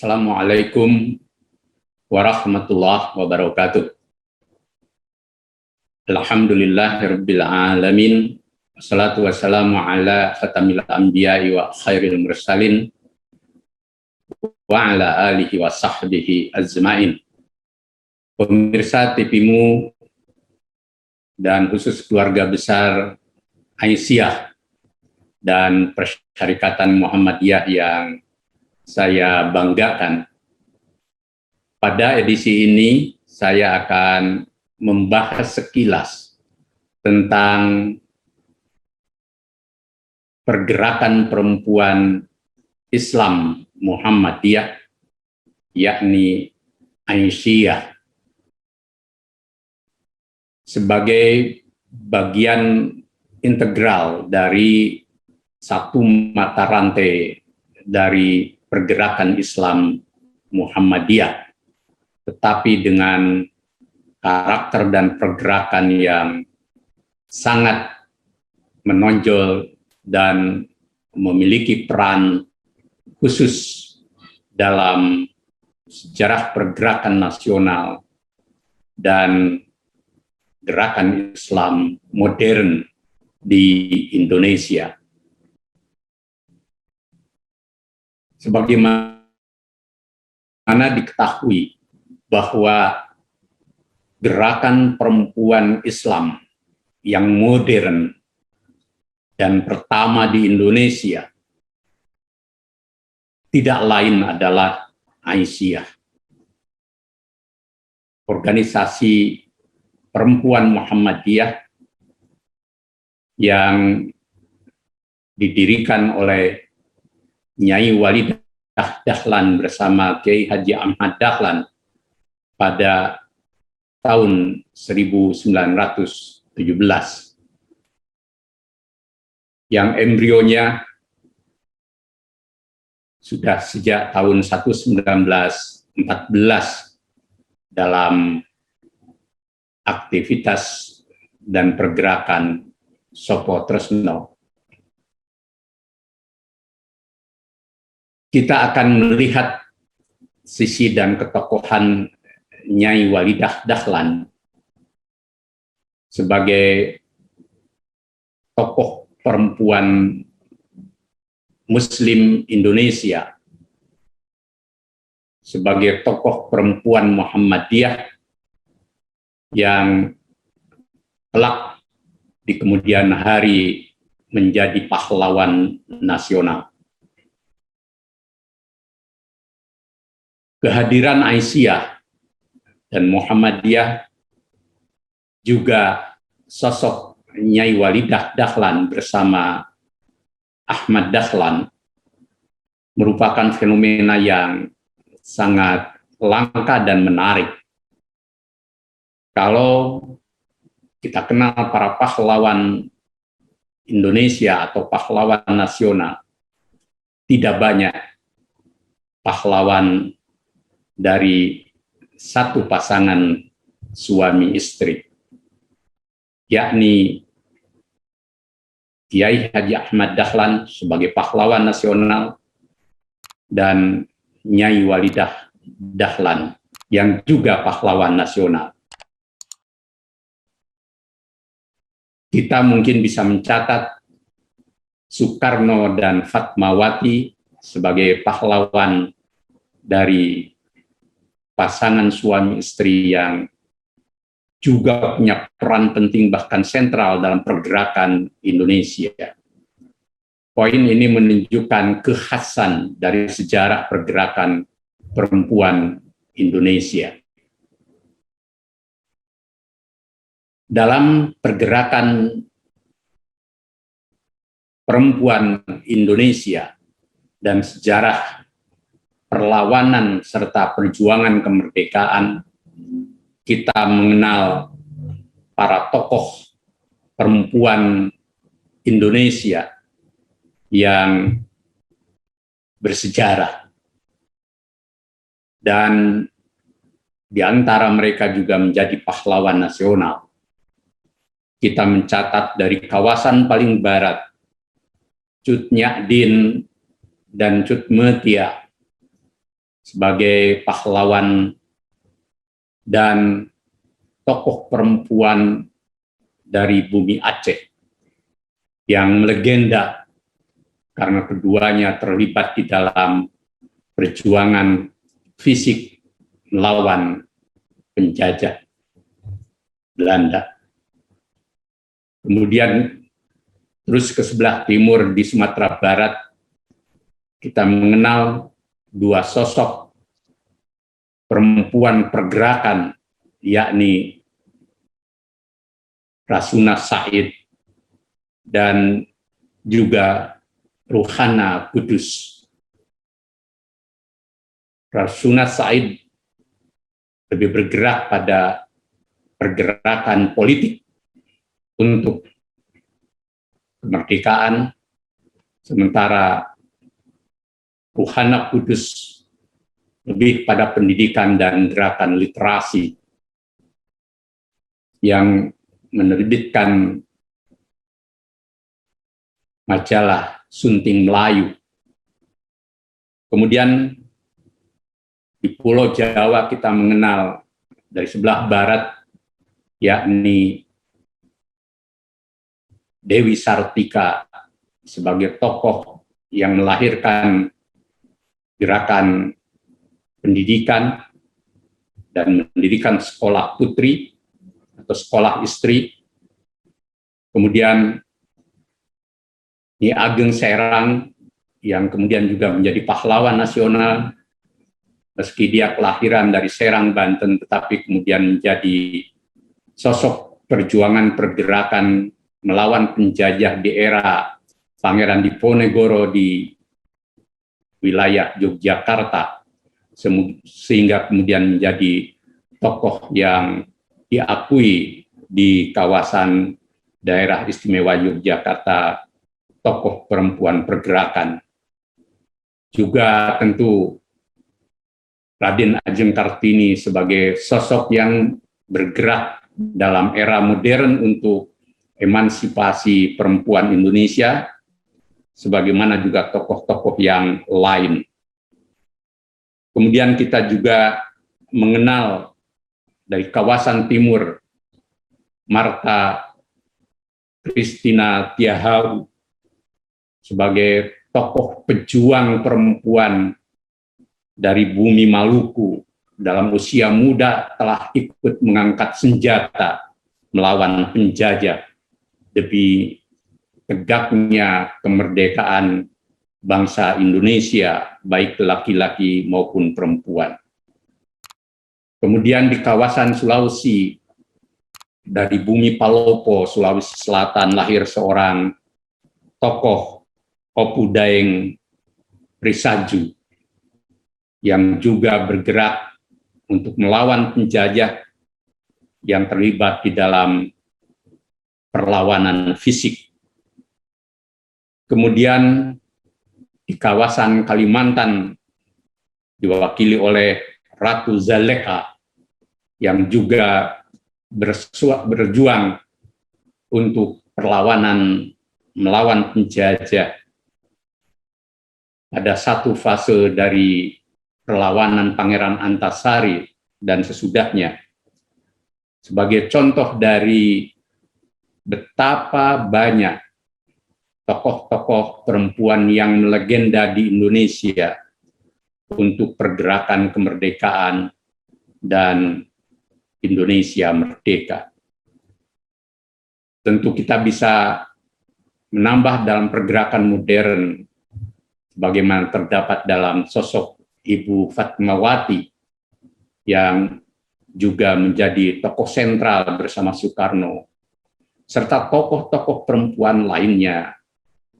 Assalamualaikum warahmatullahi wabarakatuh. Alhamdulillahirabbil alamin. Wassalatu wassalamu ala khatamil anbiya'i wa khairil mursalin wa ala alihi wa sahbihi ajmain. Pemirsa TVMU dan khusus keluarga besar Aisyah dan Persyarikatan Muhammadiyah yang saya banggakan. Pada edisi ini saya akan membahas sekilas tentang pergerakan perempuan Islam Muhammadiyah, yakni Aisyah, sebagai bagian integral dari satu mata rantai dari pergerakan Islam Muhammadiyah, tetapi dengan karakter dan pergerakan yang sangat menonjol dan memiliki peran khusus dalam sejarah pergerakan nasional dan gerakan Islam modern di Indonesia. Sebagaimana diketahui bahwa gerakan perempuan Islam yang modern dan pertama di Indonesia tidak lain adalah Aisyah, organisasi perempuan Muhammadiyah yang didirikan oleh Nyai Walidah Dahlan bersama Kiai Haji Ahmad Dahlan pada tahun 1917, yang embrionya sudah sejak tahun 1914 dalam aktivitas dan pergerakan Sopo Tresno. Kita akan melihat sisi dan ketokohan Nyai Walidah Dahlan sebagai tokoh perempuan Muslim Indonesia, sebagai tokoh perempuan Muhammadiyah yang kelak di kemudian hari menjadi pahlawan nasional. Kehadiran Aisyah dan Muhammadiyah, juga sosok Nyai Walidah Dahlan bersama Ahmad Dahlan merupakan fenomena yang sangat langka dan menarik. Kalau kita kenal para pahlawan Indonesia atau pahlawan nasional, tidak banyak pahlawan dari satu pasangan suami istri, yakni Kiai Haji Ahmad Dahlan sebagai pahlawan nasional dan Nyai Walidah Dahlan yang juga pahlawan nasional. Kita mungkin bisa mencatat Soekarno dan Fatmawati sebagai pahlawan dari pasangan suami istri yang juga punya peran penting bahkan sentral dalam pergerakan Indonesia. Poin ini menunjukkan kekhasan dari sejarah pergerakan perempuan Indonesia. Dalam pergerakan perempuan Indonesia dan sejarah perlawanan serta perjuangan kemerdekaan, kita mengenal para tokoh perempuan Indonesia yang bersejarah, dan di antara mereka juga menjadi pahlawan nasional. Kita mencatat dari kawasan paling barat, Cut Nyadin dan Cut Metia sebagai pahlawan dan tokoh perempuan dari bumi Aceh yang melegenda karena keduanya terlibat di dalam perjuangan fisik melawan penjajah Belanda. Kemudian terus ke sebelah timur di Sumatera Barat, kita mengenal dua sosok perempuan pergerakan, yakni Rasuna Said dan juga Ruhana Kudus. Rasuna Said lebih bergerak pada pergerakan politik untuk kemerdekaan, sementara Ruhana Kudus lebih pada pendidikan dan gerakan literasi yang menerbitkan majalah Sunting Melayu. Kemudian di Pulau Jawa kita mengenal dari sebelah barat, yakni Dewi Sartika sebagai tokoh yang melahirkan gerakan pendidikan dan mendirikan sekolah putri atau sekolah istri. Kemudian Nyi Ageng Serang yang kemudian juga menjadi pahlawan nasional, meski dia kelahiran dari Serang, Banten, tetapi kemudian menjadi sosok perjuangan pergerakan melawan penjajah di era Pangeran Diponegoro di wilayah Yogyakarta, sehingga kemudian menjadi tokoh yang diakui di kawasan daerah istimewa Yogyakarta, tokoh perempuan pergerakan. Juga tentu Raden Ajeng Kartini sebagai sosok yang bergerak dalam era modern untuk emansipasi perempuan Indonesia, sebagaimana juga tokoh-tokoh yang lain. Kemudian kita juga mengenal dari kawasan timur Martha Christina Tiahau sebagai tokoh pejuang perempuan dari bumi Maluku, dalam usia muda telah ikut mengangkat senjata melawan penjajah demi tegaknya kemerdekaan bangsa Indonesia, baik laki-laki maupun perempuan. Kemudian di kawasan Sulawesi, dari bumi Palopo, Sulawesi Selatan, lahir seorang tokoh Opu Daeng Prisaju yang juga bergerak untuk melawan penjajah yang terlibat di dalam perlawanan fisik. Kemudian di kawasan Kalimantan diwakili oleh Ratu Zaleka yang juga berjuang untuk perlawanan melawan penjajah. Ada satu fase dari perlawanan Pangeran Antasari dan sesudahnya. Sebagai contoh dari betapa banyak tokoh-tokoh perempuan yang melegenda di Indonesia untuk pergerakan kemerdekaan dan Indonesia merdeka. Tentu kita bisa menambah dalam pergerakan modern bagaimana terdapat dalam sosok Ibu Fatmawati yang juga menjadi tokoh sentral bersama Soekarno, serta tokoh-tokoh perempuan lainnya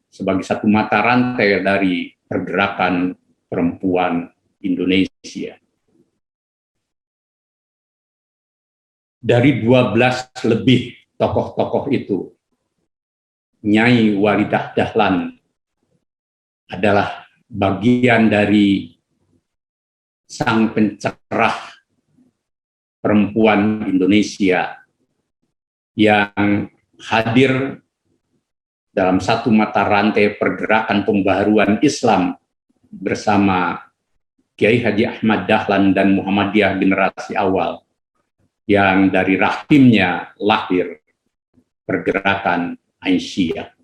sebagai satu mata rantai dari pergerakan perempuan Indonesia. Dari 12 lebih tokoh-tokoh itu, Nyai Walidah Dahlan adalah bagian dari sang pencerah perempuan Indonesia yang hadir dalam satu mata rantai pergerakan pembaharuan Islam bersama Kiai Haji Ahmad Dahlan dan Muhammadiyah generasi awal yang dari rahimnya lahir pergerakan Aisyah.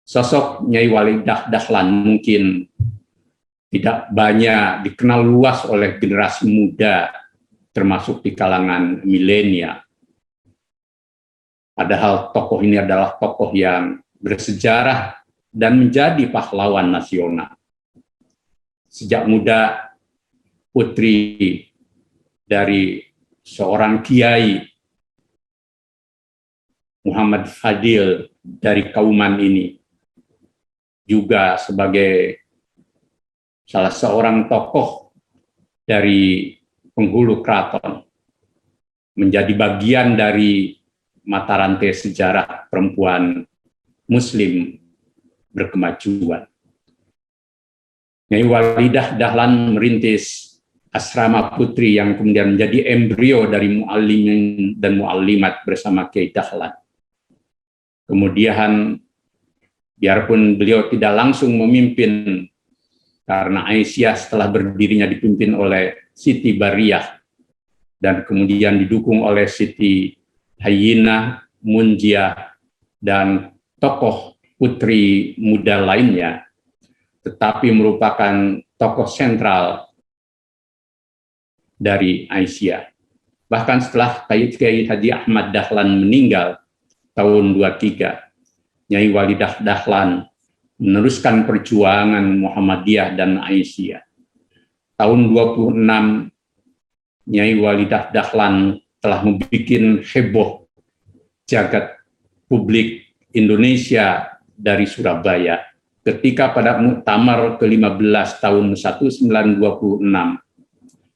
Sosok Nyai Walidah Dahlan mungkin tidak banyak dikenal luas oleh generasi muda, termasuk di kalangan milenial. Padahal tokoh ini adalah tokoh yang bersejarah dan menjadi pahlawan nasional. Sejak muda, putri dari seorang kiai Muhammad Fadil dari Kauman ini juga sebagai salah seorang tokoh dari penghulu keraton, menjadi bagian dari mata rantai sejarah perempuan Muslim berkemajuan. Nyai Walidah Dahlan merintis asrama putri yang kemudian menjadi embrio dari muallimin dan muallimat bersama Kiai Dahlan. Kemudian biarpun beliau tidak langsung memimpin, karena Aisyah setelah berdirinya dipimpin oleh Siti Bariyah dan kemudian didukung oleh Siti Hayyinah, Munjiah, dan tokoh putri muda lainnya, tetapi merupakan tokoh sentral dari Aisyah. Bahkan setelah Kiai Haji Ahmad Dahlan meninggal tahun 23, Nyai Walidah Dahlan meneruskan perjuangan Muhammadiyah dan Aisyah. Tahun 26, Nyai Walidah Dahlan telah membuat heboh jagat publik Indonesia dari Surabaya ketika pada Muktamar ke-15 tahun 1926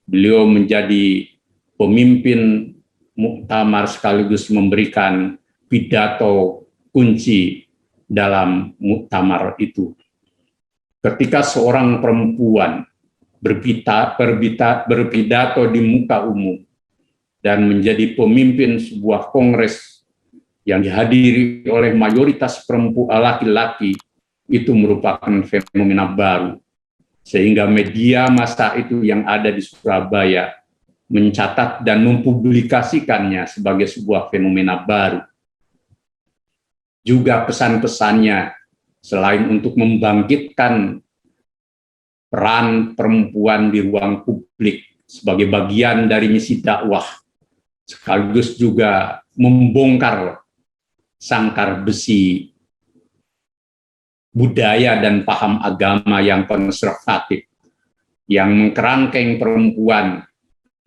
beliau menjadi pemimpin muktamar sekaligus memberikan pidato kunci dalam muktamar itu. Ketika seorang perempuan berpidato di muka umum dan menjadi pemimpin sebuah kongres yang dihadiri oleh mayoritas perempuan laki-laki, itu merupakan fenomena baru. Sehingga media massa itu yang ada di Surabaya mencatat dan mempublikasikannya sebagai sebuah fenomena baru. Juga pesan-pesannya, selain untuk membangkitkan peran perempuan di ruang publik sebagai bagian dari misi dakwah, sekaligus juga membongkar sangkar besi budaya dan paham agama yang konservatif, yang mengkerangkeng perempuan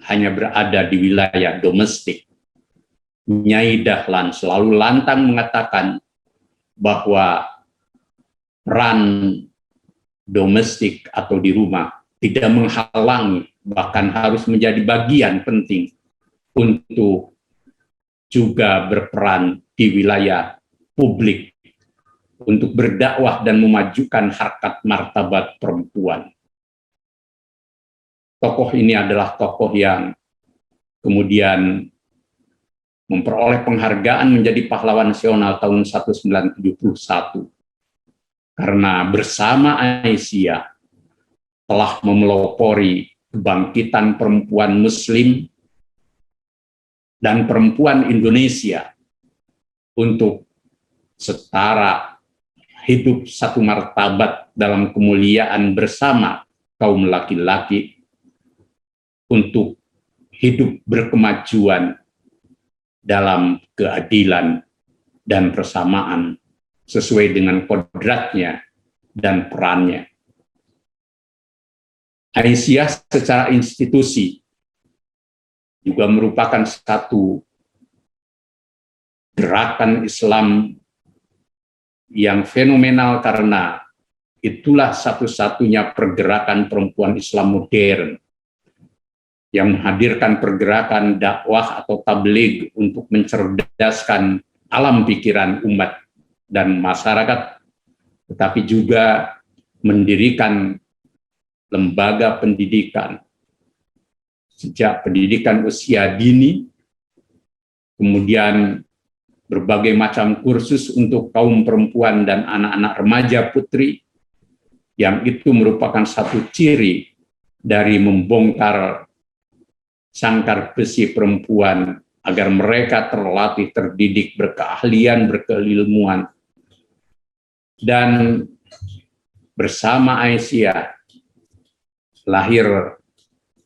hanya berada di wilayah domestik. Nyai Dahlan selalu lantang mengatakan bahwa peran domestik atau di rumah tidak menghalangi, bahkan harus menjadi bagian penting untuk juga berperan di wilayah publik untuk berdakwah dan memajukan harkat martabat perempuan. Tokoh ini adalah tokoh yang kemudian memperoleh penghargaan menjadi pahlawan nasional tahun 1971 karena bersama Aisyah telah memelopori kebangkitan perempuan Muslim dan perempuan Indonesia untuk setara hidup satu martabat dalam kemuliaan bersama kaum laki-laki, untuk hidup berkemajuan dalam keadilan dan persamaan sesuai dengan kodratnya dan perannya. Aisyah secara institusi juga merupakan satu gerakan Islam yang fenomenal karena itulah satu-satunya pergerakan perempuan Islam modern yang menghadirkan pergerakan dakwah atau tabligh untuk mencerdaskan alam pikiran umat dan masyarakat, tetapi juga mendirikan lembaga pendidikan sejak pendidikan usia dini, kemudian berbagai macam kursus untuk kaum perempuan dan anak-anak remaja putri, yang itu merupakan satu ciri dari membongkar sangkar besi perempuan agar mereka terlatih, terdidik, berkeahlian, berkeilmuan. Dan bersama Aisyah lahir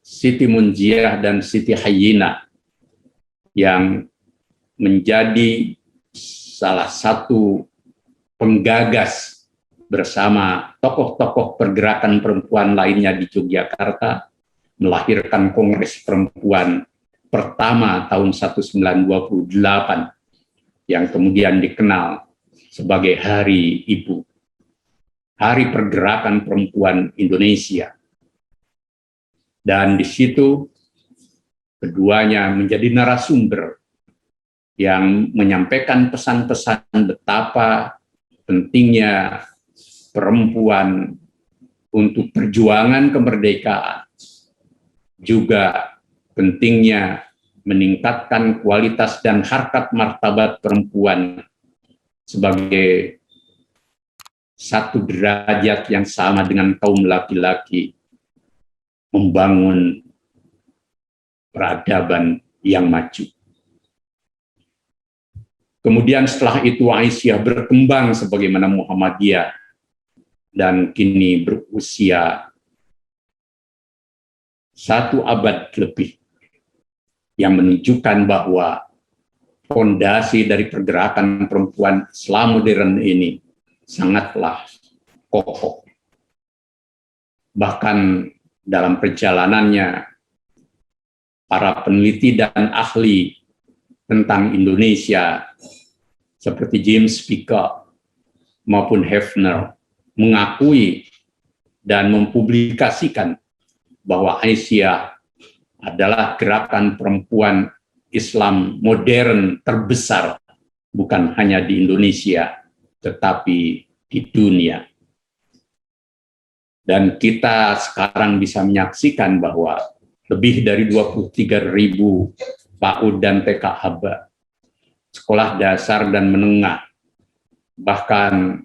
Siti Munjiah dan Siti Hayyinah yang menjadi salah satu penggagas bersama tokoh-tokoh pergerakan perempuan lainnya di Yogyakarta melahirkan Kongres Perempuan pertama tahun 1928 yang kemudian dikenal sebagai Hari Ibu, Hari Pergerakan Perempuan Indonesia. Dan di situ keduanya menjadi narasumber yang menyampaikan pesan-pesan betapa pentingnya perempuan untuk perjuangan kemerdekaan, juga pentingnya meningkatkan kualitas dan harkat martabat perempuan sebagai satu derajat yang sama dengan kaum laki-laki, membangun peradaban yang maju. Kemudian setelah itu Aisyah berkembang sebagaimana Muhammadiyah dan kini berusia 1 abad lebih, yang menunjukkan bahwa fondasi dari pergerakan perempuan Islam modern ini sangatlah kokoh. Bahkan dalam perjalanannya, para peneliti dan ahli tentang Indonesia seperti James Pickett maupun Hefner mengakui dan mempublikasikan bahwa Aisyah adalah gerakan perempuan Islam modern terbesar, bukan hanya di Indonesia, tetapi di dunia. Dan kita sekarang bisa menyaksikan bahwa lebih dari 23.000 PAUD dan TK Aba, sekolah dasar dan menengah, bahkan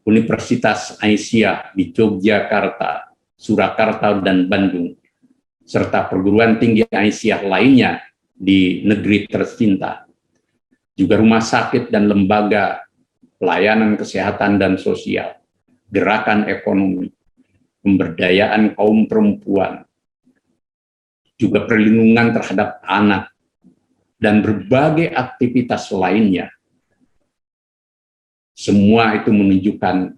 Universitas Aisyah di Yogyakarta, Surakarta, dan Bandung, serta perguruan tinggi Aisyah lainnya di negeri tercinta, juga rumah sakit dan lembaga pelayanan kesehatan dan sosial, gerakan ekonomi, pemberdayaan kaum perempuan, juga perlindungan terhadap anak, dan berbagai aktivitas lainnya. Semua itu menunjukkan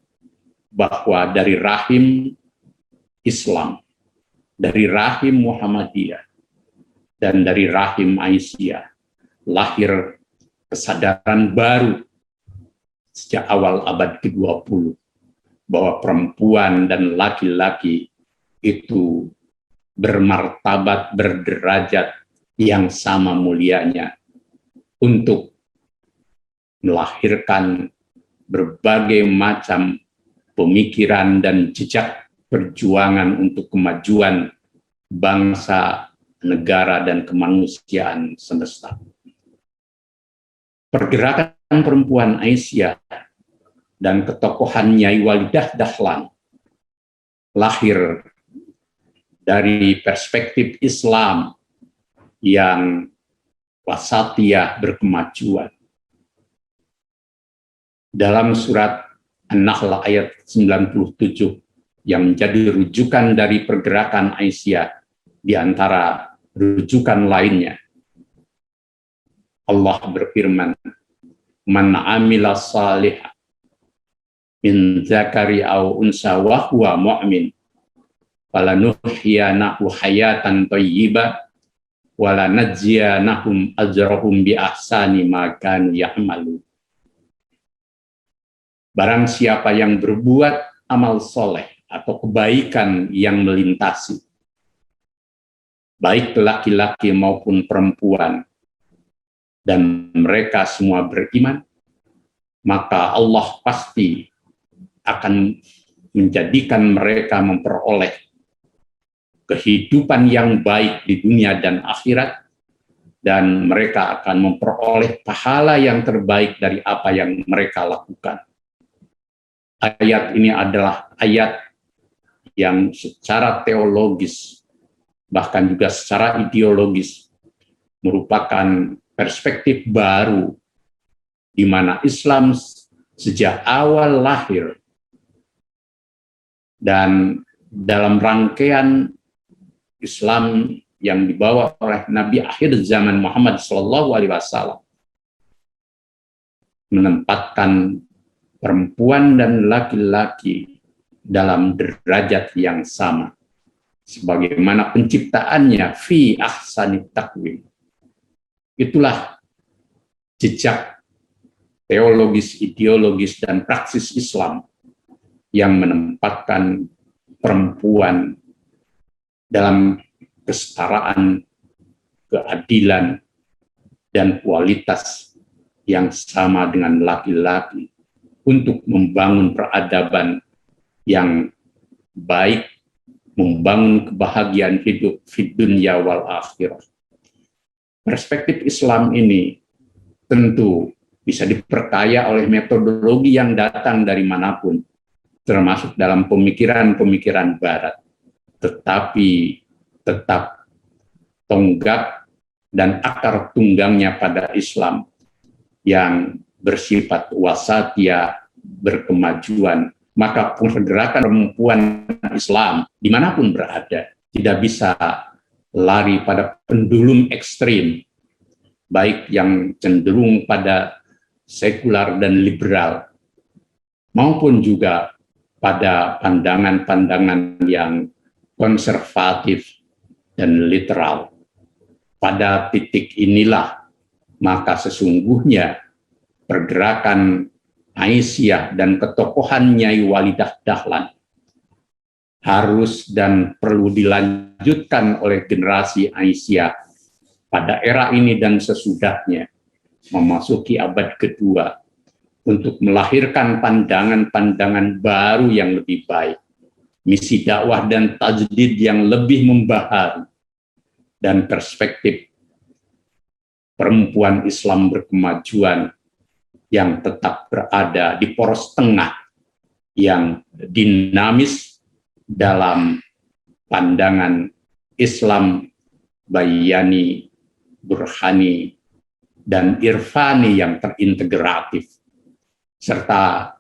bahwa dari rahim Islam, dari rahim Muhammadiyah, dan dari rahim Aisyah, lahir kesadaran baru sejak awal abad ke-20, bahwa perempuan dan laki-laki itu bermartabat, berderajat yang sama mulianya untuk melahirkan berbagai macam pemikiran dan jejak perjuangan untuk kemajuan bangsa, negara, dan kemanusiaan semesta. Pergerakan perempuan Aisyah dan ketokohan Nyai Walidah Dahlan lahir dari perspektif Islam yang wasatiyah, berkemajuan. Dalam surat An-Nahl ayat 97 yang menjadi rujukan dari pergerakan Aisyah di antara rujukan lainnya, Allah berfirman, "Man 'amila shalihan min dzakari aw unsa wa huwa mu'min falanuhyiyanahu hayatan thayyibah wa lanajziyanahum ajrahum bi ahsani ma kanu ya'malun." Barang siapa yang berbuat amal soleh atau kebaikan yang melintasi, baik laki-laki maupun perempuan, dan mereka semua beriman, maka Allah pasti akan menjadikan mereka memperoleh kehidupan yang baik di dunia dan akhirat, dan mereka akan memperoleh pahala yang terbaik dari apa yang mereka lakukan. Ayat ini adalah ayat yang secara teologis, bahkan juga secara ideologis, merupakan perspektif baru di mana Islam sejak awal lahir dan dalam rangkaian Islam yang dibawa oleh Nabi akhir zaman Muhammad SAW menempatkan perempuan dan laki-laki dalam derajat yang sama, sebagaimana penciptaannya fi ahsanit taqwim. Itulah jejak teologis, ideologis, dan praksis Islam yang menempatkan perempuan dalam kesetaraan, keadilan, dan kualitas yang sama dengan laki-laki untuk membangun peradaban yang baik, membangun kebahagiaan hidup fid dunya wal akhirah. Perspektif Islam ini tentu bisa diperkaya oleh metodologi yang datang dari manapun, termasuk dalam pemikiran-pemikiran Barat, tetapi tetap tonggak dan akar tunggangnya pada Islam yang bersifat wasatiyah, berkemajuan. Maka pergerakan perempuan Islam dimanapun berada tidak bisa lari pada pendulum ekstrim, baik yang cenderung pada sekular dan liberal, maupun juga pada pandangan-pandangan yang konservatif dan literal. Pada titik inilah maka sesungguhnya pergerakan Aisyah dan ketokohan Nyai Walidah Dahlan harus dan perlu dilanjutkan oleh generasi Aisyah pada era ini dan sesudahnya memasuki abad kedua untuk melahirkan pandangan-pandangan baru yang lebih baik, misi dakwah dan tajdid yang lebih membaharui, dan perspektif perempuan Islam berkemajuan yang tetap berada di poros tengah yang dinamis dalam pandangan Islam bayani, burhani, dan irfani yang terintegratif, serta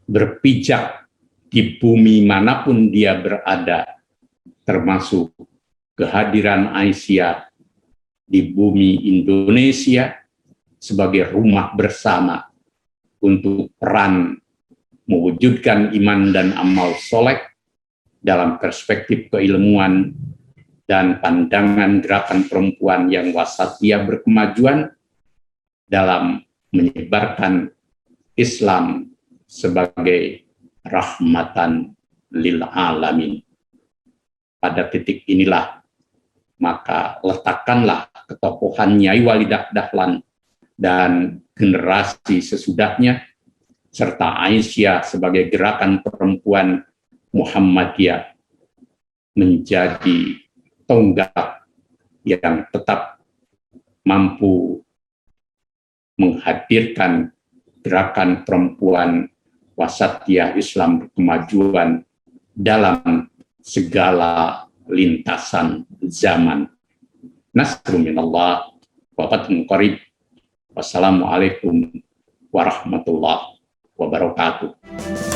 berpijak di bumi manapun dia berada, termasuk kehadiran Aisyah di bumi Indonesia sebagai rumah bersama untuk peran mewujudkan iman dan amal soleh dalam perspektif keilmuan dan pandangan gerakan perempuan yang wasatiyah berkemajuan dalam menyebarkan Islam sebagai rahmatan lil alamin. Pada titik inilah maka letakkanlah ketokohan Nyai Walidah Dahlan dan generasi sesudahnya serta Aisyah sebagai gerakan perempuan Muhammadiyah menjadi tonggak yang tetap mampu menghadirkan gerakan perempuan wasatiyah Islam berkemajuan dalam segala lintasan zaman. Nasrun minallah wa fathun qarib. Wassalamualaikum warahmatullahi wabarakatuh.